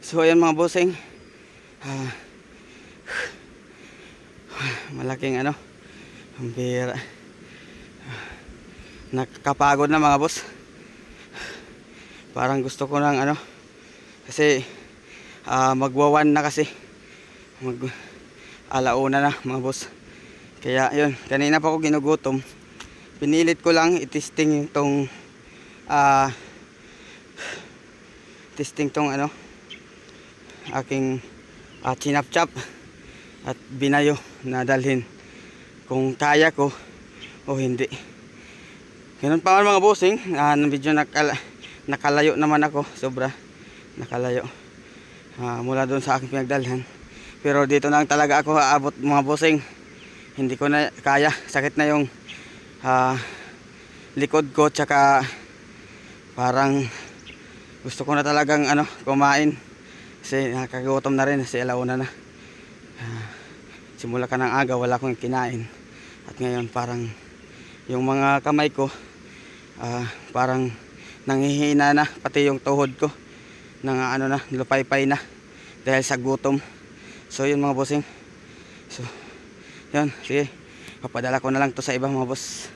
So ayan mga bossing, ah, malaking ano, ang bira, nakakapagod na mga boss. Parang gusto ko ng ano, kasi magwawan na, kasi mag alauna na mga boss. Kaya yun, kanina pa ako ginugutom, pinilit ko lang i-testing itong testing tong ano, aking chinap-chap at binayo na dalhin kung kaya ko o hindi. Ganun pa man mga bossing, medyo nakalayo naman ako, sobra nakalayo mula doon sa aking pinagdalhan. Pero dito lang talaga ako aabot mga bossing, hindi ko na kaya, sakit na yung likod ko, tsaka parang gusto ko na talagang ano, kumain kasi nakakagutom na rin, kasi alauna na. Simula ka ng aga wala akong kinain, at ngayon parang yung mga kamay ko parang nanghihina na, pati yung tuhod ko nang ano na, lupay-pay na dahil sa gutom. So yun mga bossing, so yun, sige, papadala ko na lang to sa iba mga boss.